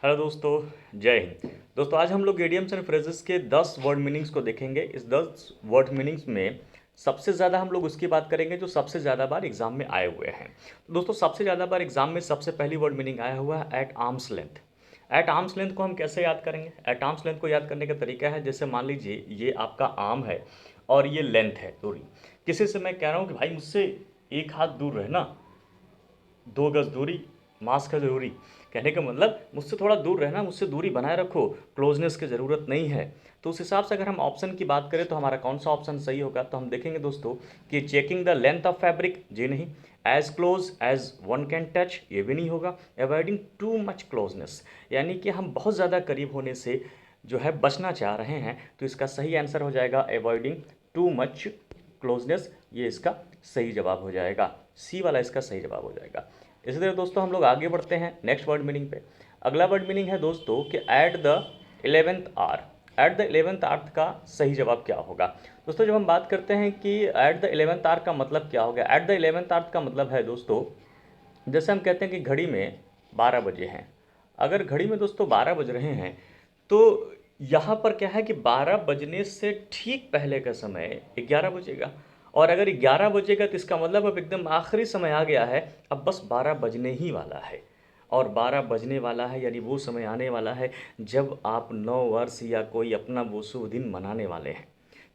Hello दोस्तों, जय हिंद। दोस्तों आज हम लोग इडियम्स एंड फ्रेजेस के 10 वर्ड मीनिंग्स को देखेंगे। इस 10 वर्ड मीनिंग्स में सबसे ज़्यादा हम लोग उसकी बात करेंगे जो सबसे ज़्यादा बार एग्जाम में आए हुए हैं। तो दोस्तों सबसे ज़्यादा बार एग्जाम में सबसे पहली वर्ड मीनिंग आया हुआ है at arm's length. At arm's length को हम कैसे याद करेंगे? एट आर्म्स लेंथ को याद करने का तरीका है, जैसे मान लीजिए ये आपका आर्म है और ये लेंथ है दूरी। किसी से मैं कह रहा हूँ कि भाई मुझसे एक हाथ दूर रहना, 2 गज दूरी, मास्क है ज़रूरी। कहने का मतलब मुझसे थोड़ा दूर रहना, मुझसे दूरी बनाए रखो, क्लोजनेस की ज़रूरत नहीं है। तो उस हिसाब से अगर हम ऑप्शन की बात करें तो हमारा कौन सा ऑप्शन सही होगा, तो हम देखेंगे दोस्तों कि checking the length of fabric, जी नहीं। As close as one can touch, ये भी नहीं होगा। अवॉइडिंग टू मच क्लोजनेस, यानी कि हम बहुत ज़्यादा करीब होने से जो है बचना चाह रहे हैं, तो इसका सही आंसर हो जाएगा अवॉइडिंग टू मच क्लोजनेस। ये इसका सही जवाब हो जाएगा, सी वाला इसका सही जवाब हो जाएगा। इसी तरह दोस्तों हम लोग आगे बढ़ते हैं नेक्स्ट वर्ड मीनिंग पे। अगला वर्ड मीनिंग है दोस्तों कि at the 11th hour. At the 11th hour का सही जवाब क्या होगा? दोस्तों जब हम बात करते हैं कि एट द 11th आवर का मतलब क्या होगा, एट द 11th आवर का मतलब है दोस्तों, जैसे हम कहते हैं कि घड़ी में 12 बजे हैं। अगर घड़ी में दोस्तों 12 बज रहे हैं तो यहाँ पर क्या है कि 12 बजने से ठीक पहले का समय 11 बजेगा। और अगर 11 बजेगा तो इसका मतलब अब एकदम आखिरी समय आ गया है, अब बस 12 बजने ही वाला है। और 12 बजने वाला है यानी वो समय आने वाला है जब आप 9 वर्ष या कोई अपना वो शुभ दिन मनाने वाले हैं।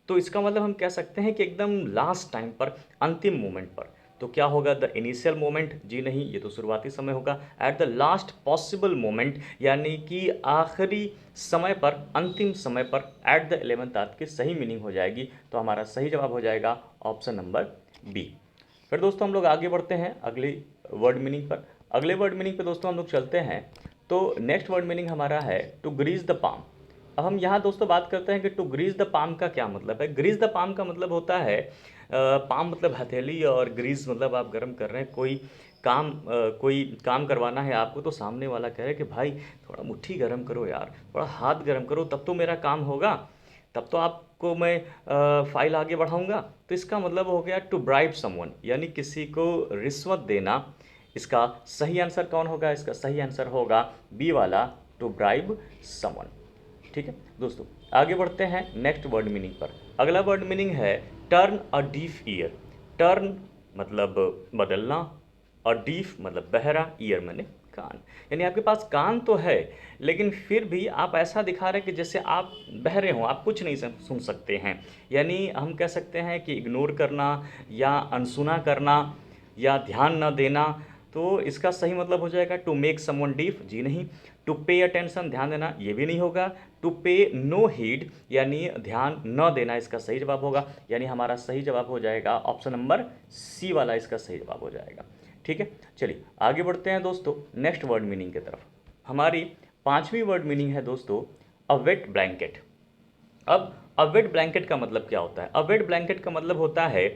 तो इसका मतलब हम कह सकते हैं कि एकदम लास्ट टाइम पर, अंतिम मोमेंट पर। तो क्या होगा? द इनिशियल मोमेंट, जी नहीं, ये तो शुरुआती समय होगा। Eight the last possible moment, यानी कि आखिरी समय पर, अंतिम समय पर, एट द 11th आवर की सही मीनिंग हो जाएगी। तो हमारा सही जवाब हो जाएगा ऑप्शन नंबर बी। फिर दोस्तों हम लोग आगे बढ़ते हैं अगली वर्ड मीनिंग पर। अगले वर्ड मीनिंग पे दोस्तों हम लोग चलते हैं। तो नेक्स्ट वर्ड मीनिंग हमारा है टू ग्रीस द पाम। अब हम यहाँ दोस्तों बात करते हैं कि टू ग्रीस द पाम का क्या मतलब है। ग्रीस द पाम का मतलब होता है, पाम मतलब हथेली और ग्रीस मतलब आप गर्म कर रहे हैं कोई कोई काम करवाना है आपको, तो सामने वाला कह रहा है कि भाई थोड़ा मुट्ठी गर्म करो यार, थोड़ा हाथ गर्म करो, तब तो मेरा काम होगा, तब तो आपको मैं फाइल आगे बढ़ाऊंगा। तो इसका मतलब हो गया टू ब्राइब समवन, यानी किसी को रिश्वत देना। इसका सही आंसर कौन होगा? इसका सही आंसर होगा बी वाला, टू ब्राइब समवन। ठीक है दोस्तों, आगे बढ़ते हैं नेक्स्ट वर्ड मीनिंग पर। अगला वर्ड मीनिंग है turn a deaf year. Turn मतलब बदलना, और डीफ मतलब बहरा, ईयर मैंने कान। यानी आपके पास कान तो है लेकिन फिर भी आप ऐसा दिखा रहे हैं कि जैसे आप बहरे हों, आप कुछ नहीं सुन सकते हैं। यानी हम कह सकते हैं कि इग्नोर करना या अनसुना करना या ध्यान न देना। तो इसका सही मतलब हो जाएगा टू मेक समवन डीफ, जी नहीं। टू पे अटेंशन, ध्यान देना, ये भी नहीं होगा। टू पे नो हीड, यानी ध्यान न देना, इसका सही जवाब होगा। यानी हमारा सही जवाब हो जाएगा ऑप्शन नंबर सी वाला, इसका सही जवाब हो जाएगा। ठीक है, चलिए आगे बढ़ते हैं दोस्तों नेक्स्ट वर्ड मीनिंग की तरफ। हमारी पांचवी वर्ड मीनिंग है दोस्तों अ वेट ब्लैंकेट। अब अवेट ब्लैंकेट का मतलब क्या होता है? अवेट ब्लैंकेट का मतलब होता है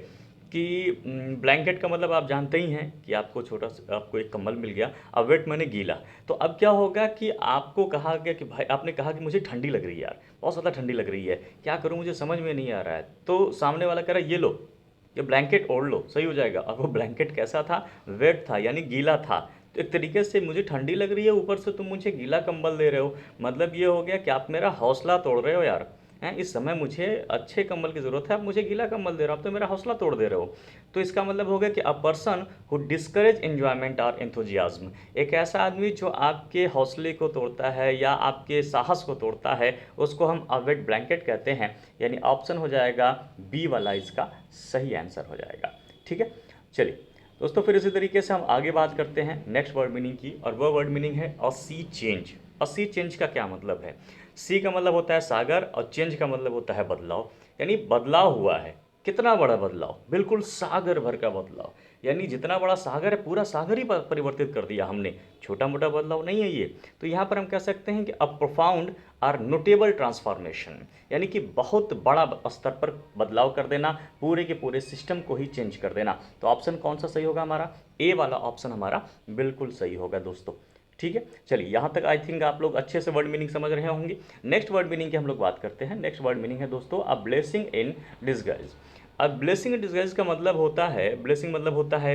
कि ब्लैंकेट का मतलब आप जानते ही हैं कि आपको छोटा सा, आपको एक कंबल मिल गया, अवेट मैंने गीला। तो अब क्या होगा कि आपको कहा गया कि भाई, आपने कहा कि मुझे ठंडी लग रही है यार, बहुत ज़्यादा ठंडी लग रही है, क्या करूँ मुझे समझ में नहीं आ रहा है। तो सामने वाला कह रहा है ये लो, ये ब्लैंकेट ओढ़ लो, सही हो जाएगा। अब वो ब्लैंकेट कैसा था? वेट था, यानी गीला था। तो एक तरीके से मुझे ठंडी लग रही है, ऊपर से तुम मुझे गीला कंबल दे रहे हो, मतलब ये हो गया कि आप मेरा हौसला तोड़ रहे हो यार। हैं, इस समय मुझे अच्छे कंबल की ज़रूरत है, आप मुझे गीला कंबल दे रहे हो, आप तो मेरा हौसला तोड़ दे रहे हो। तो इसका मतलब हो गया कि a person who discourage enjoyment और एंथुजियाज्म। एक ऐसा आदमी जो आपके हौसले को तोड़ता है या आपके साहस को तोड़ता है, उसको हम अवेट ब्लैंकेट कहते हैं। यानी ऑप्शन हो जाएगा बी वाला, इसका सही आंसर हो जाएगा। ठीक है, चलिए दोस्तों फिर इसी तरीके से हम आगे बात करते हैं नेक्स्ट वर्ड मीनिंग की, और वह वर्ड मीनिंग है अ सी चेंज। अ सी चेंज का क्या मतलब है? सी का मतलब होता है सागर और चेंज का मतलब होता है बदलाव। यानी बदलाव हुआ है, कितना बड़ा बदलाव? बिल्कुल सागर भर का बदलाव। यानी जितना बड़ा सागर है, पूरा सागर ही परिवर्तित कर दिया हमने, छोटा मोटा बदलाव नहीं है ये। तो यहाँ पर हम कह सकते हैं कि a profound or notable transformation, यानी कि बहुत बड़ा स्तर पर बदलाव कर देना, पूरे के पूरे सिस्टम को ही चेंज कर देना। तो ऑप्शन कौन सा सही होगा हमारा? ए वाला ऑप्शन हमारा बिल्कुल सही होगा दोस्तों। ठीक है, चलिए यहाँ तक आई थिंक आप लोग अच्छे से वर्ड मीनिंग समझ रहे होंगे। नेक्स्ट वर्ड मीनिंग की हम लोग बात करते हैं। नेक्स्ट वर्ड मीनिंग है दोस्तों अ ब्लेसिंग इन डिसगाइज। अब ब्लेसिंग इन डिसगाइज का मतलब होता है, ब्लेसिंग मतलब होता है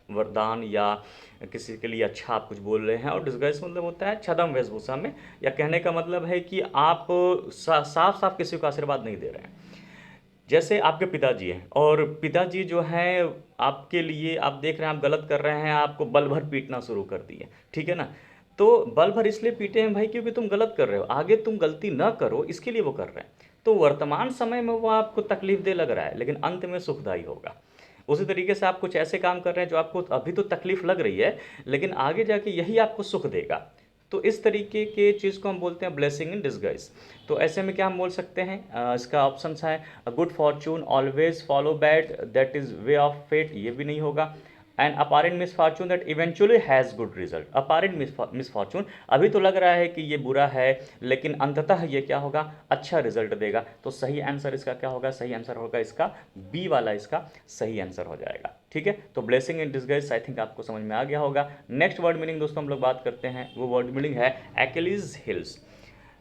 वरदान या किसी के लिए अच्छा आप कुछ बोल रहे हैं। और डिस्गाइज मतलब होता है छद्म वेशभूषा में, या कहने का मतलब है कि आप साफ साफ किसी को आशीर्वाद नहीं दे रहे हैं। जैसे आपके पिताजी हैं और पिताजी जो हैं आपके लिए, आप देख रहे हैं आप गलत कर रहे हैं, आपको बल भर पीटना शुरू कर दिए, ठीक है ना। तो बल भर इसलिए पीटे हैं भाई क्योंकि तुम गलत कर रहे हो, आगे तुम गलती ना करो इसके लिए वो कर रहे हैं। तो वर्तमान समय में वो आपको तकलीफ दे लग रहा है, लेकिन अंत में सुखदायी होगा। उसी तरीके से आप कुछ ऐसे काम कर रहे हैं जो आपको अभी तो तकलीफ लग रही है, लेकिन आगे जाके यही आपको सुख देगा। तो इस तरीके के चीज़ को हम बोलते हैं ब्लेसिंग इन डिस्गाइज। तो ऐसे में क्या हम बोल सकते हैं, इसका ऑप्शंस है a good fortune always follow bad that is way of fate, ये भी नहीं होगा। And apparent misfortune that eventually has good result, apparent misfortune अभी तो लग रहा है कि ये बुरा है, लेकिन अंततः ये क्या होगा, अच्छा रिजल्ट देगा। तो सही आंसर इसका क्या होगा, सही आंसर होगा इसका बी वाला, इसका सही आंसर हो जाएगा। ठीक है, तो blessing in disguise I think आपको समझ में आ गया होगा। नेक्स्ट वर्ड मीनिंग दोस्तों हम लोग बात करते हैं, वो वर्ड मीनिंग है एक्लिज हिल्स।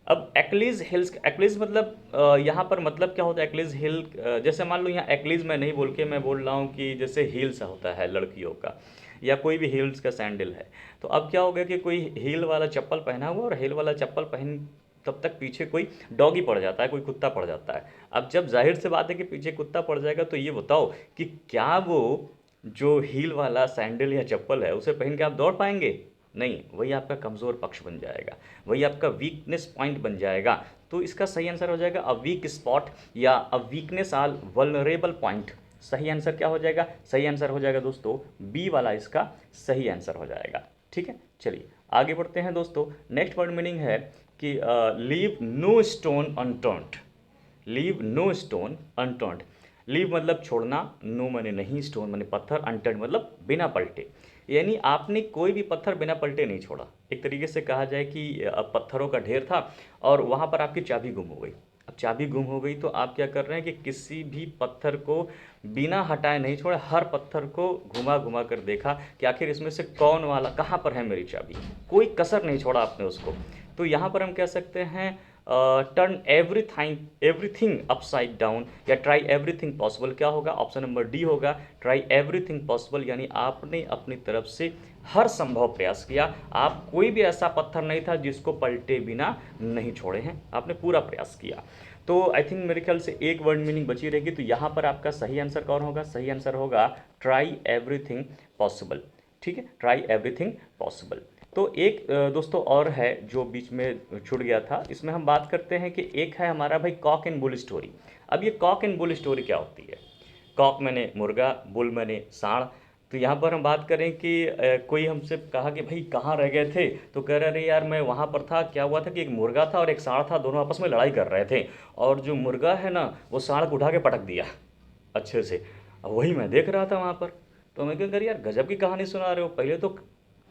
अब एक्लिज हिल्स, एक्लिज मतलब यहाँ पर मतलब क्या होता है एक्लिज हिल, जैसे मान लो यहाँ एक्लिज मैं नहीं बोल के मैं बोल रहा हूँ कि जैसे हील्स होता है लड़कियों का, या कोई भी हील्स का सैंडल है। तो अब क्या हो गया कि कोई हील वाला चप्पल पहना हुआ, और हील वाला चप्पल पहन तब तक पीछे कोई डॉगी पड़ जाता है, कोई कुत्ता पड़ जाता है। अब जब जाहिर सी बात है कि पीछे कुत्ता पड़ जाएगा, तो ये बताओ कि क्या वो जो हील वाला सैंडल या चप्पल है उसे पहन के आप दौड़ पाएंगे? नहीं, वही आपका कमज़ोर पक्ष बन जाएगा, वही आपका वीकनेस पॉइंट बन जाएगा। तो इसका सही आंसर हो जाएगा अ वीक स्पॉट, या a weakness all vulnerable point. सही आंसर क्या हो जाएगा, सही आंसर हो जाएगा दोस्तों बी वाला, इसका सही आंसर हो जाएगा। ठीक है, चलिए आगे बढ़ते हैं दोस्तों। नेक्स्ट वर्ड मीनिंग है कि leave no stone unturned, leave no stone unturned. Leave मतलब छोड़ना, नो माने नहीं, स्टोन माने पत्थर, अनटर्न्ड मतलब बिना पलटे। यानी आपने कोई भी पत्थर बिना पलटे नहीं छोड़ा। एक तरीके से कहा जाए कि अब पत्थरों का ढेर था और वहाँ पर आपकी चाबी गुम हो गई। अब चाबी गुम हो गई तो आप क्या कर रहे हैं कि किसी भी पत्थर को बिना हटाए नहीं छोड़े, हर पत्थर को घुमा घुमा कर देखा कि आखिर इसमें से कौन वाला, कहाँ पर है मेरी चाबी, कोई कसर नहीं छोड़ा आपने उसको। तो यहाँ पर हम कह सकते हैं turn everything everything upside down, या ट्राई एवरीथिंग पॉसिबल। क्या होगा, ऑप्शन नंबर डी होगा, ट्राई एवरीथिंग पॉसिबल। यानी आपने अपनी तरफ से हर संभव प्रयास किया, आप कोई भी ऐसा पत्थर नहीं था जिसको पलटे बिना नहीं छोड़े हैं, आपने पूरा प्रयास किया। तो आई थिंक मेरे ख्याल से एक वर्ड मीनिंग बची रहेगी, तो यहाँ पर आपका सही आंसर कौन होगा, सही आंसर होगा ट्राई एवरीथिंग पॉसिबल। ठीक है, ट्राई एवरीथिंग पॉसिबल। तो एक दोस्तों और है जो बीच में छूट गया था, इसमें हम बात करते हैं कि एक है हमारा भाई कॉक एंड बुल स्टोरी। अब ये कॉक एंड बुल स्टोरी क्या होती है? कॉक मैंने मुर्गा, बुल मैंने सांड। तो यहाँ पर हम बात करें कि कोई हमसे कहा कि भाई कहाँ रह गए थे, तो कह रहे अरे यार मैं वहाँ पर था। क्या हुआ था कि एक मुर्गा था और एक सांड था, दोनों आपस में लड़ाई कर रहे थे, और जो मुर्गा है ना वो सांड को उठा के पटक दिया अच्छे से। अब वही मैं देख रहा था वहाँ पर। तो मैं क्या कर यार गजब की कहानी सुना रहे हो, पहले तो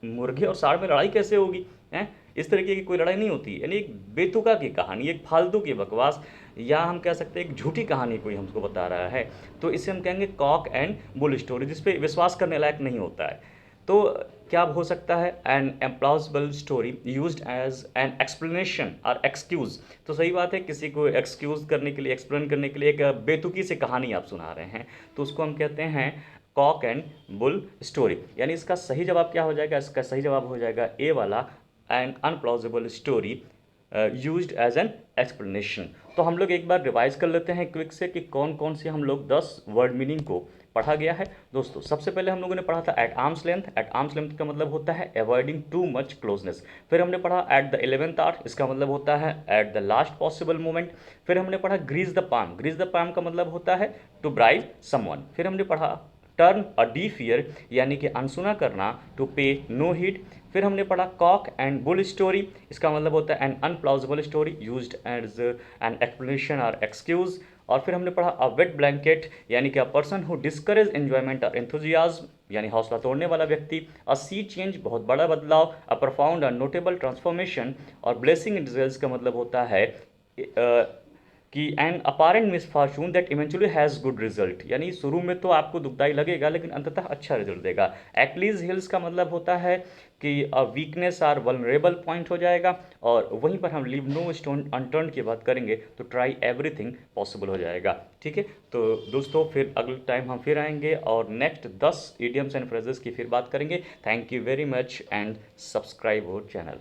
मुर्गे और सांड में लड़ाई कैसे होगी हैं? इस तरीके की कोई लड़ाई नहीं होती, यानी एक बेतुका की कहानी, एक फालतू की बकवास, या हम कह सकते हैं एक झूठी कहानी कोई हमको बता रहा है। तो इसे हम कहेंगे कॉक एंड बुल स्टोरी, जिसपे विश्वास करने लायक नहीं होता है। तो क्या हो सकता है, an implausible story used as an explanation और एक्सक्यूज़। तो सही बात है, किसी को एक्सक्यूज़ करने के लिए, एक्सप्लेन करने के लिए एक बेतुकी से कहानी आप सुना रहे हैं, तो उसको हम कहते हैं कॉक एंड बुल स्टोरी। यानी इसका सही जवाब क्या हो जाएगा, इसका सही जवाब हो जाएगा ए वाला, an implausible story used as an explanation. तो हम लोग एक बार रिवाइज कर लेते हैं क्विक से कि कौन कौन से हम लोग 10 वर्ड मीनिंग को पढ़ा गया है। दोस्तों सबसे पहले हम लोगों ने पढ़ा था at arm's length. At arm's length का मतलब होता है अवॉइडिंग टू मच क्लोजनेस। फिर हमने पढ़ा एट द 11th आवर, इसका मतलब होता है at the last possible moment. फिर हमने पढ़ा grease the palm, grease the palm का मतलब होता है टू ब्राइब समवन। फिर हमने पढ़ा टर्न अ डीफ ईयर, यानी कि अनसुना करना, टू पे नो हीड। फिर हमने पढ़ा कॉक एंड बुल स्टोरी, इसका मतलब होता है an implausible story used as an explanation और एक्सक्यूज। और फिर हमने पढ़ा अ वेट ब्लैंकेट, यानी कि a person who discourage enjoyment और एंथुजियाज्म, यानी हौसला तोड़ने वाला व्यक्ति। अ सी चेंज, बहुत बड़ा बदलाव। अ प्रोफाउंड और नोटेबल ट्रांसफॉर्मेशन। और ब्लेसिंग इन डिस्गाइज का मतलब होता है कि an apparent misfortune that eventually has good result, यानी शुरू में तो आपको दुखदाई लगेगा लेकिन अंततः अच्छा रिजल्ट देगा। एक्लीज हिल्स का मतलब होता है कि वीकनेस आर वल्नरेबल पॉइंट हो जाएगा, और वहीं पर हम लीव नो स्टोन अनटर्न की बात करेंगे तो ट्राई एवरीथिंग पॉसिबल हो जाएगा। ठीक है, तो दोस्तों फिर अगले टाइम हम फिर आएंगे और नेक्स्ट 10 इडियम्स एंड फ्रेजेस की फिर बात करेंगे। Thank you very much and subscribe our channel.